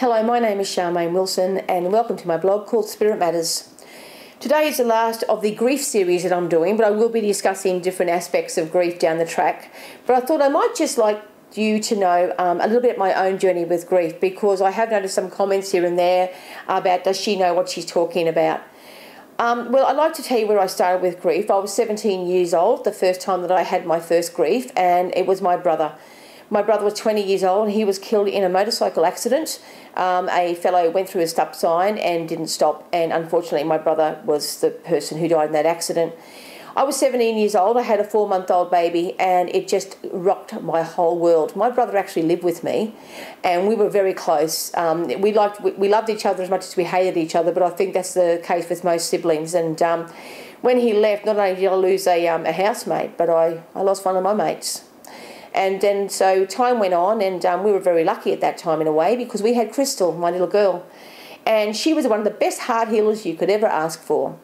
Hello, my name is Charmaine Wilson and welcome to my blog called Spirit Matters. Today is the last of the grief series that I'm doing, but I will be discussing different aspects of grief down the track. But I thought I might just like you to know a little bit my own journey with grief, because I have noticed some comments here and there about does she know what she's talking about. Well, I'd like to tell you where I started with grief. I was 17 years old the first time that I had my first grief, and it was my brother. My brother was 20 years old and he was killed in a motorcycle accident. A fellow went through a stop sign and didn't stop, and unfortunately my brother was the person who died in that accident. I was 17 years old, I had a 4-month-old baby, and it just rocked my whole world. My brother actually lived with me and we were very close. We loved each other as much as we hated each other, but I think that's the case with most siblings. And when he left, not only did I lose a housemate, but I lost one of my mates. And then so time went on, and we were very lucky at that time in a way, because we had Crystal, my little girl, and she was one of the best heart healers you could ever ask for.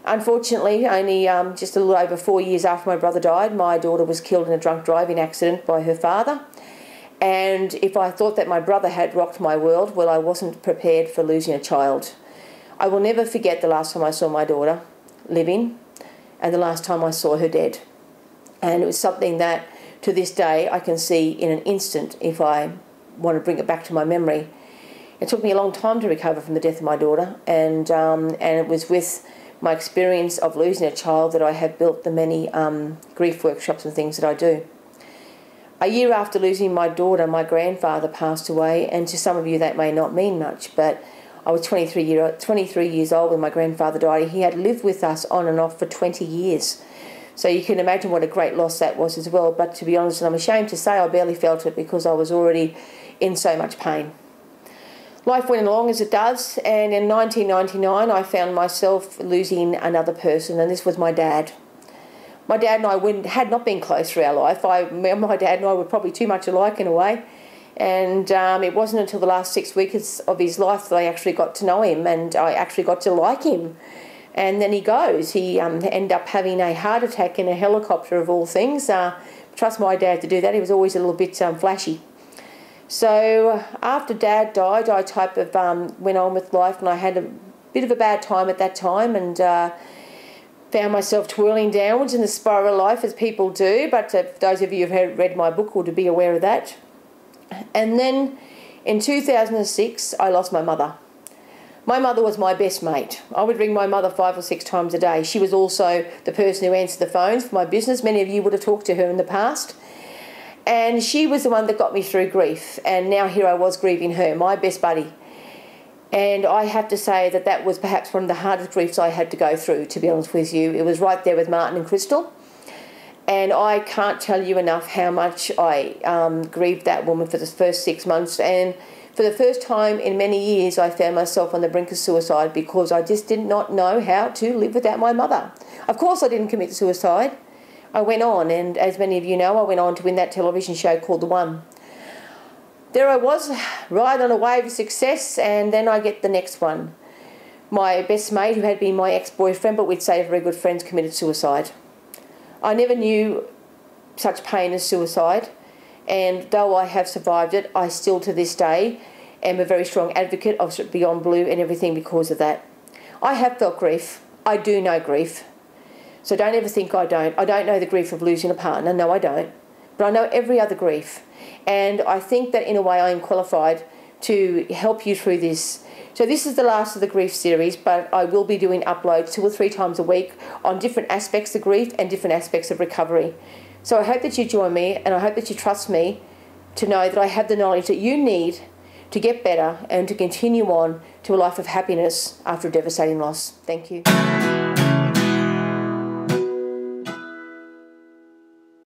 Unfortunately, only just a little over 4 years after my brother died, my daughter was killed in a drunk driving accident by her father. And if I thought that my brother had rocked my world, well, I wasn't prepared for losing a child. I will never forget the last time I saw my daughter living and the last time I saw her dead. And it was something that to this day I can see in an instant if I want to bring it back to my memory. It took me a long time to recover from the death of my daughter, and it was with my experience of losing a child that I have built the many grief workshops and things that I do. A year after losing my daughter, my grandfather passed away, and to some of you that may not mean much, but I was 23 years old when my grandfather died. He had lived with us on and off for 20 years. So you can imagine what a great loss that was as well. But to be honest, and I'm ashamed to say, I barely felt it because I was already in so much pain. Life went along as it does, and in 1999 I found myself losing another person, and this was my dad. My dad and I had not been close through our life. My dad and I were probably too much alike in a way, and it wasn't until the last 6 weeks of his life that I actually got to know him, and I actually got to like him. And then he goes. He ended up having a heart attack in a helicopter of all things. Trust my dad to do that. He was always a little bit flashy. So after Dad died, I type of went on with life, and I had a bit of a bad time at that time, and found myself twirling downwards in the spiral of life, as people do. But for those of you who have read my book will be aware of that. And then in 2006, I lost my mother. My mother was my best mate. I would ring my mother 5 or 6 times a day. She was also the person who answered the phones for my business. Many of you would have talked to her in the past. And she was the one that got me through grief. And now here I was grieving her, my best buddy. And I have to say that that was perhaps one of the hardest griefs I had to go through, to be honest with you. It was right there with Martin and Crystal. And I can't tell you enough how much I grieved that woman for the first 6 months. And for the first time in many years, I found myself on the brink of suicide, because I just did not know how to live without my mother. Of course I didn't commit suicide. I went on, and as many of you know, I went on to win that television show called The One. There I was, right on a wave of success, and then I get the next one. My best mate, who had been my ex-boyfriend, but we'd say very good friends, committed suicide. I never knew such pain as suicide. And though I have survived it, I still to this day am a very strong advocate of Beyond Blue and everything because of that. I have felt grief. I do know grief. So don't ever think I don't. I don't know the grief of losing a partner. No, I don't. But I know every other grief. And I think that in a way I am qualified to help you through this. So this is the last of the grief series, but I will be doing uploads 2 or 3 times a week on different aspects of grief and different aspects of recovery. So I hope that you join me, and I hope that you trust me to know that I have the knowledge that you need to get better and to continue on to a life of happiness after a devastating loss. Thank you.